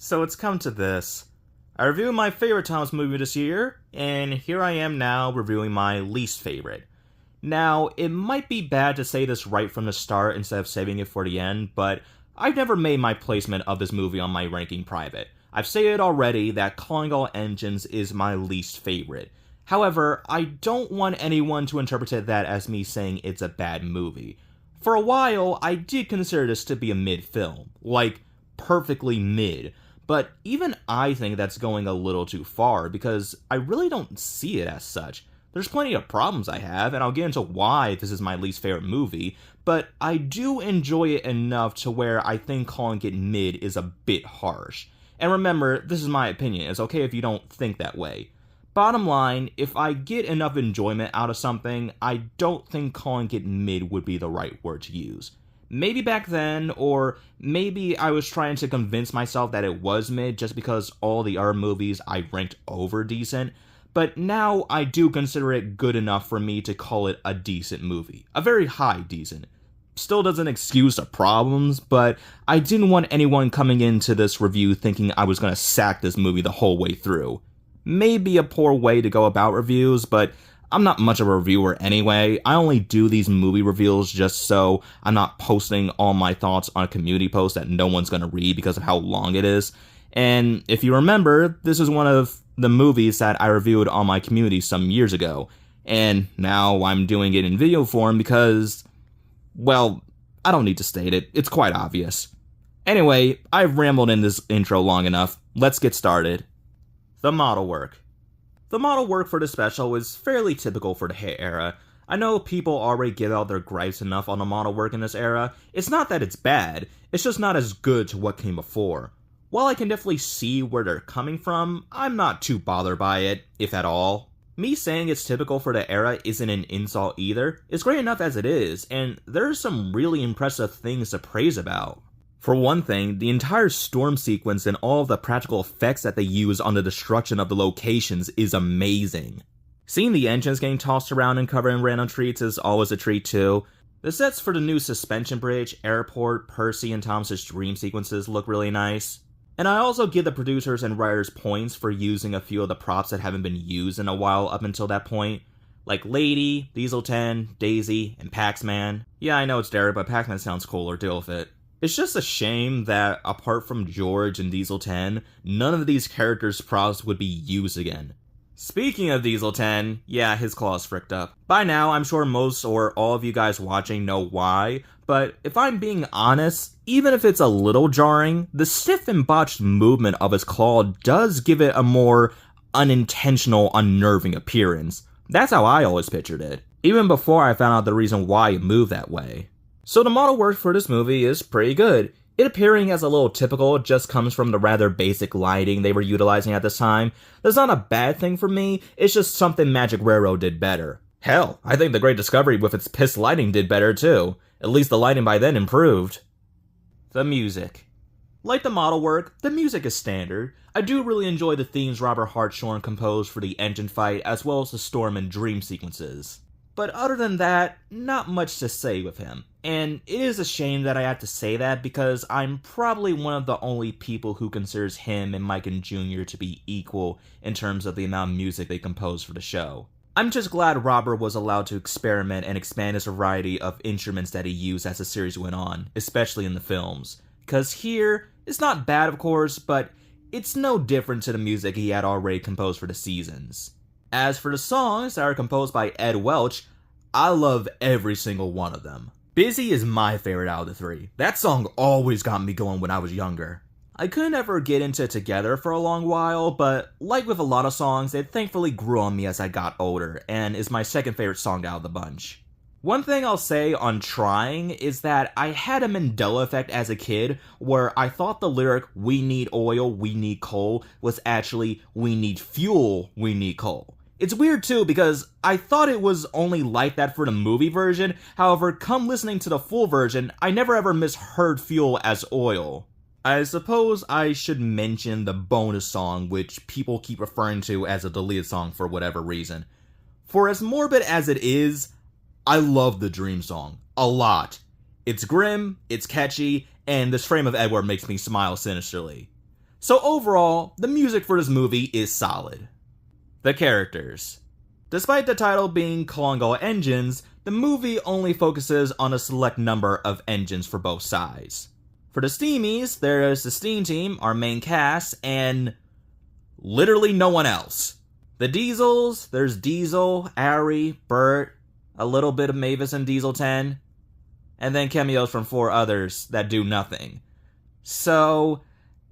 So it's come to this. I reviewed my favorite Thomas movie this year, and here I am now reviewing my least favorite. Now, it might be bad to say this right from the start instead of saving it for the end, but I've never made my placement of this movie on my ranking private. I've stated already that Calling All Engines is my least favorite. However, I don't want anyone to interpret that as me saying it's a bad movie. For a while, I did consider this to be a mid film. Like, perfectly mid. But even I think that's going a little too far, because I really don't see it as such. There's plenty of problems I have, and I'll get into why this is my least favorite movie, but I do enjoy it enough to where I think calling it mid is a bit harsh. And remember, this is my opinion, it's okay if you don't think that way. Bottom line, if I get enough enjoyment out of something, I don't think calling it mid would be the right word to use. Maybe back then, or maybe I was trying to convince myself that it was mid just because all the other movies I ranked over decent, but now I do consider it good enough for me to call it a decent movie. A very high decent. Still doesn't excuse the problems, but I didn't want anyone coming into this review thinking I was going to sack this movie the whole way through. Maybe a poor way to go about reviews, but I'm not much of a reviewer anyway. I only do these movie reviews just so I'm not posting all my thoughts on a community post that no one's gonna read because of how long it is. And if you remember, this is one of the movies that I reviewed on my community some years ago. And now I'm doing it in video form because, well, I don't need to state it. It's quite obvious. Anyway, I've rambled in this intro long enough. Let's get started. The model work. The model work for this special is fairly typical for the hit era. I know people already give out their gripes enough on the model work in this era. It's not that it's bad, it's just not as good to what came before. While I can definitely see where they're coming from, I'm not too bothered by it, if at all. Me saying it's typical for the era isn't an insult either. It's great enough as it is, and there's some really impressive things to praise about. For one thing, the entire storm sequence and all of the practical effects that they use on the destruction of the locations is amazing. Seeing the engines getting tossed around and covered in random treats is always a treat too. The sets for the new suspension bridge, airport, Percy, and Thomas's dream sequences look really nice. And I also give the producers and writers points for using a few of the props that haven't been used in a while up until that point. Like Lady, Diesel 10, Daisy, and Pac-Man. Yeah, I know it's Derek, but Pac-Man sounds cooler, deal with it. It's just a shame that, apart from George and Diesel 10, none of these characters' props would be used again. Speaking of Diesel 10, yeah, his claw's fricked up. By now, I'm sure most or all of you guys watching know why, but if I'm being honest, even if it's a little jarring, the stiff and botched movement of his claw does give it a more unintentional, unnerving appearance. That's how I always pictured it, even before I found out the reason why it moved that way. So the model work for this movie is pretty good. It appearing as a little typical just comes from the rather basic lighting they were utilizing at this time. That's not a bad thing for me, it's just something Magic Railroad did better. Hell, I think The Great Discovery with its piss lighting did better too. At least the lighting by then improved. The music. Like the model work, the music is standard. I do really enjoy the themes Robert Hartshorn composed for the engine fight as well as the storm and dream sequences. But other than that, not much to say with him. And it is a shame that I have to say that because I'm probably one of the only people who considers him and Mike and Jr. to be equal in terms of the amount of music they compose for the show. I'm just glad Robert was allowed to experiment and expand his variety of instruments that he used as the series went on, especially in the films. Because here, it's not bad of course, but it's no different to the music he had already composed for the seasons. As for the songs that are composed by Ed Welch, I love every single one of them. Busy is my favorite out of the three. That song always got me going when I was younger. I couldn't ever get into Together for a long while, but like with a lot of songs, it thankfully grew on me as I got older, and is my second favorite song out of the bunch. One thing I'll say on Trying is that I had a Mandela effect as a kid, where I thought the lyric, "We need oil, we need coal," was actually, "We need fuel, we need coal." It's weird too because I thought it was only like that for the movie version, however, come listening to the full version, I never ever misheard fuel as oil. I suppose I should mention the bonus song, which people keep referring to as a deleted song for whatever reason. For as morbid as it is, I love the Dream song. A lot. It's grim, it's catchy, and this frame of Edward makes me smile sinisterly. So overall, the music for this movie is solid. The characters. Despite the title being Calling All Engines, the movie only focuses on a select number of engines for both sides. For the Steamies, there's the Steam Team, our main cast, and literally no one else. The Diesels, there's Diesel, Ari, Bert, a little bit of Mavis and Diesel 10, and then cameos from 4 others that do nothing. So,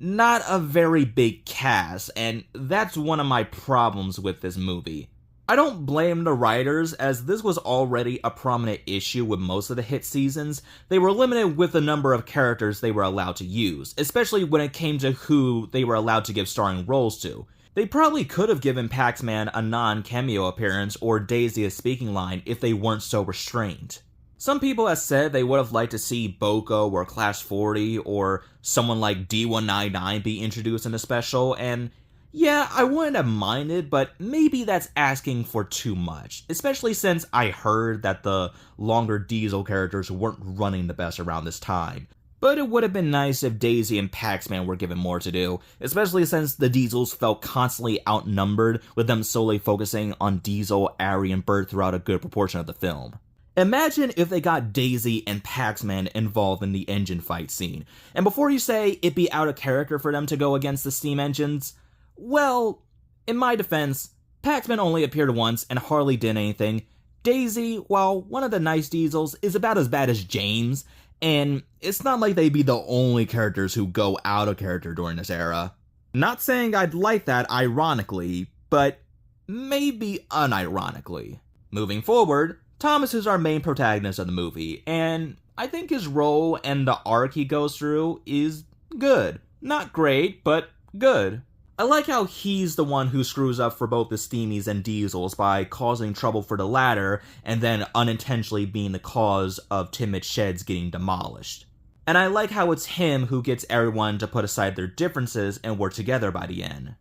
not a very big cast, and that's one of my problems with this movie. I don't blame the writers, as this was already a prominent issue with most of the hit seasons. They were limited with the number of characters they were allowed to use, especially when it came to who they were allowed to give starring roles to. They probably could have given Pac-Man a non-cameo appearance or Daisy a speaking line if they weren't so restrained. Some people have said they would have liked to see Boko or Class 40 or someone like D199 be introduced in the special, and yeah, I wouldn't have minded, but maybe that's asking for too much, especially since I heard that the longer Diesel characters weren't running the best around this time. But it would have been nice if Daisy and Pac-Man were given more to do, especially since the Diesels felt constantly outnumbered, with them solely focusing on Diesel, Ari, and Bert throughout a good proportion of the film. Imagine if they got Daisy and Pac-Man involved in the engine fight scene, and before you say it'd be out of character for them to go against the steam engines, well, in my defense, Pac-Man only appeared once and hardly did anything. Daisy, while one of the nice Diesels, is about as bad as James, and it's not like they'd be the only characters who go out of character during this era. Not saying I'd like that ironically, but maybe unironically. Moving forward, Thomas is our main protagonist of the movie, and I think his role and the arc he goes through is good. Not great, but good. I like how he's the one who screws up for both the Steamies and Diesels by causing trouble for the latter and then unintentionally being the cause of timid sheds getting demolished. And I like how it's him who gets everyone to put aside their differences and work together by the end.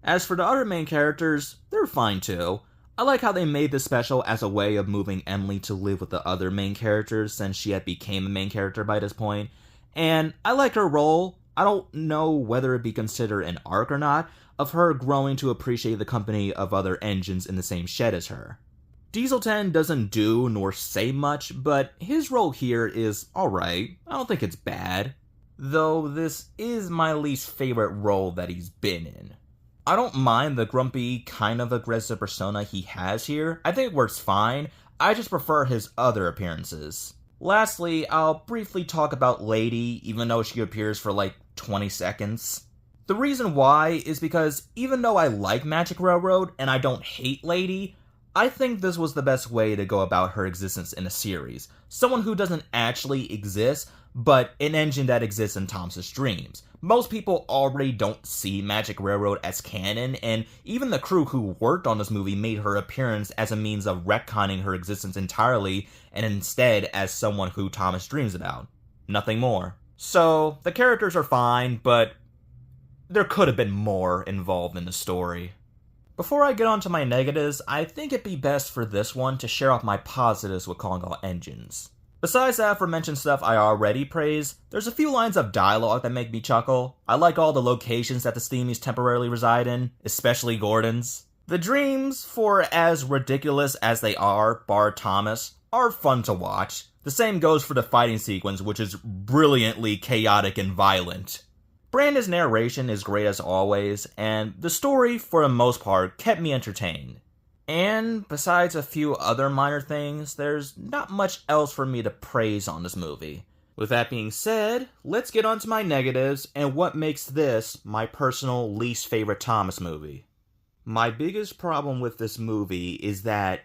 As for the other main characters, they're fine too. I like how they made this special as a way of moving Emily to live with the other main characters since she had become a main character by this point. And I like her role. I don't know whether it be considered an arc or not, of her growing to appreciate the company of other engines in the same shed as her. Diesel 10 doesn't do nor say much, but his role here is alright. I don't think it's bad. Though this is my least favorite role that he's been in. I don't mind the grumpy, kind of aggressive persona he has here. I think it works fine. I just prefer his other appearances. Lastly, I'll briefly talk about Lady, even though she appears for like 20 seconds. The reason why is because even though I like Magic Railroad and I don't hate Lady, I think this was the best way to go about her existence in a series. Someone who doesn't actually exist, but an engine that exists in Thomas's dreams. Most people already don't see Magic Railroad as canon, and even the crew who worked on this movie made her appearance as a means of retconning her existence entirely, and instead as someone who Thomas dreams about. Nothing more. So, the characters are fine, but there could have been more involved in the story. Before I get on to my negatives, I think it'd be best for this one to share off my positives with Calling All Engines. Besides the aforementioned stuff I already praise, there's a few lines of dialogue that make me chuckle. I like all the locations that the Steamies temporarily reside in, especially Gordon's. The dreams, for as ridiculous as they are, bar Thomas, are fun to watch. The same goes for the fighting sequence, which is brilliantly chaotic and violent. Brandon's narration is great as always, and the story, for the most part, kept me entertained. And besides a few other minor things, there's not much else for me to praise on this movie. With that being said, let's get on to my negatives and what makes this my personal least favorite Thomas movie. My biggest problem with this movie is that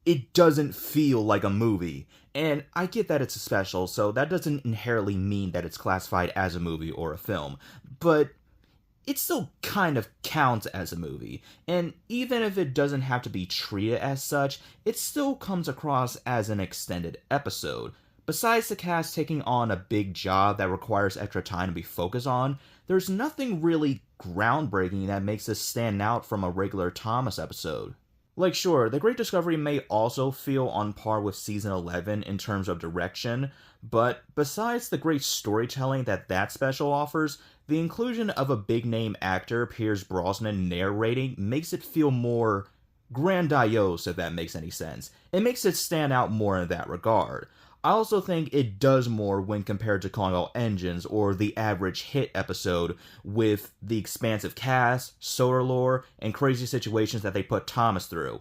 it doesn't feel like a movie. And I get that it's a special, so that doesn't inherently mean that it's classified as a movie or a film. But it still kind of counts as a movie, and even if it doesn't have to be treated as such, it still comes across as an extended episode. Besides the cast taking on a big job that requires extra time to be focused on, there's nothing really groundbreaking that makes this stand out from a regular Thomas episode. Like sure, The Great Discovery may also feel on par with Season 11 in terms of direction, but besides the great storytelling that special offers, The inclusion of a big-name actor, Pierce Brosnan, narrating makes it feel more grandiose, if that makes any sense. It makes it stand out more in that regard. I also think it does more when compared to Calling All Engines or the average hit episode with the expansive cast, soda lore, and crazy situations that they put Thomas through.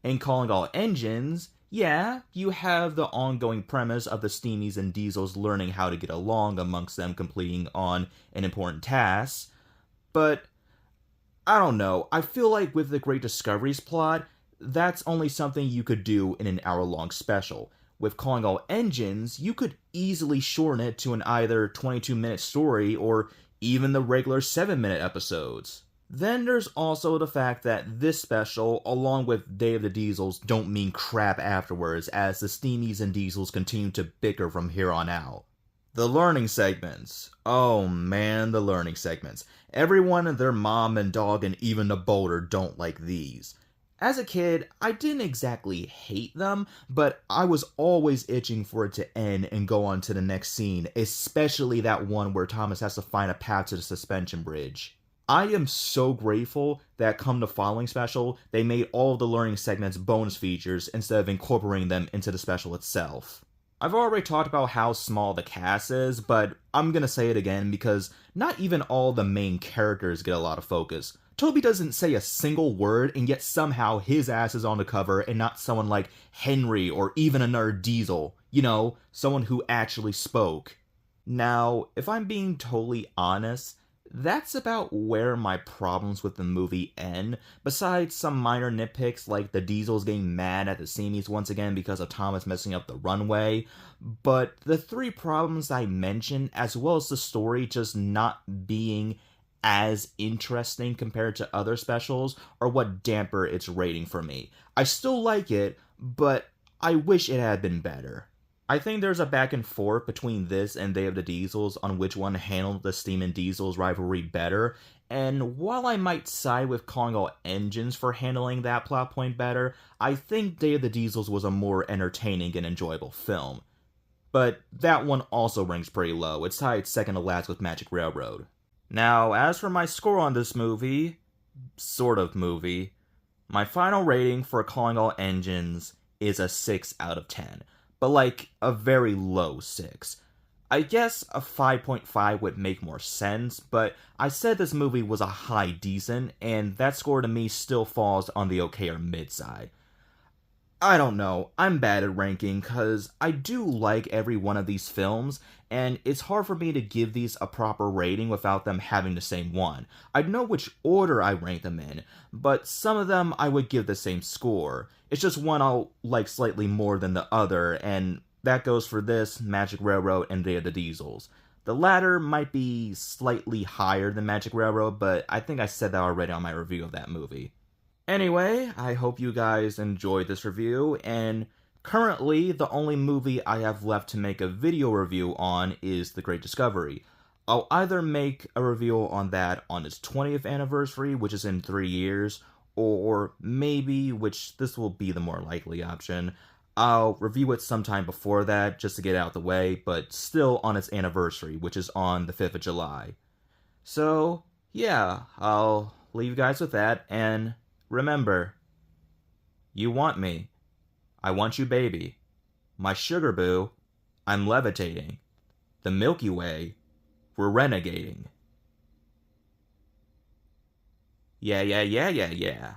In Calling All Engines, yeah, you have the ongoing premise of the Steamies and Diesels learning how to get along amongst them completing on an important task, but I don't know, I feel like with the Great Discoveries plot, that's only something you could do in an hour-long special. With Calling All Engines, you could easily shorten it to an either 22-minute story or even the regular 7-minute episodes. Then there's also the fact that this special, along with Day of the Diesels, don't mean crap afterwards as the Steamies and Diesels continue to bicker from here on out. The learning segments. Oh man, the learning segments. Everyone and their mom and dog and even the boulder don't like these. As a kid, I didn't exactly hate them, but I was always itching for it to end and go on to the next scene, especially that one where Thomas has to find a path to the suspension bridge. I am so grateful that come the following special, they made all of the learning segments bonus features instead of incorporating them into the special itself. I've already talked about how small the cast is, but I'm gonna say it again because not even all the main characters get a lot of focus. Toby doesn't say a single word, and yet somehow his ass is on the cover and not someone like Henry or even another Diesel. You know, someone who actually spoke. Now, if I'm being totally honest, that's about where my problems with the movie end, besides some minor nitpicks like the Diesels getting mad at the Steamies once again because of Thomas messing up the runway. But the three problems I mentioned, as well as the story just not being as interesting compared to other specials, are what damper its rating for me. I still like it, but I wish it had been better. I think there's a back and forth between this and Day of the Diesels on which one handled the Steam and Diesels rivalry better, and while I might side with Calling All Engines for handling that plot point better, I think Day of the Diesels was a more entertaining and enjoyable film. But that one also ranks pretty low. It's tied second to last with Magic Railroad. Now, as for my score on this movie, sort of movie, my final rating for Calling All Engines is a 6 out of 10. But like, a very low 6. I guess a 5.5 would make more sense, but I said this movie was a high decent, and that score to me still falls on the okay or mid side. I don't know, I'm bad at ranking, cause I do like every one of these films, and it's hard for me to give these a proper rating without them having the same one. I know which order I rank them in, but some of them I would give the same score. It's just one I'll like slightly more than the other, and that goes for this, Magic Railroad, and Day of the Diesels. The latter might be slightly higher than Magic Railroad, but I think I said that already on my review of that movie. Anyway, I hope you guys enjoyed this review, and currently the only movie I have left to make a video review on is The Great Discovery. I'll either make a review on that on its 20th anniversary, which is in 3 years, or maybe, which this will be the more likely option, I'll review it sometime before that just to get it out the way, but still on its anniversary, which is on the 5th of July. So, yeah, I'll leave you guys with that, and remember, you want me. I want you, baby. My sugar boo, I'm levitating. The Milky Way, we're renegading. Yeah, yeah, yeah, yeah, yeah.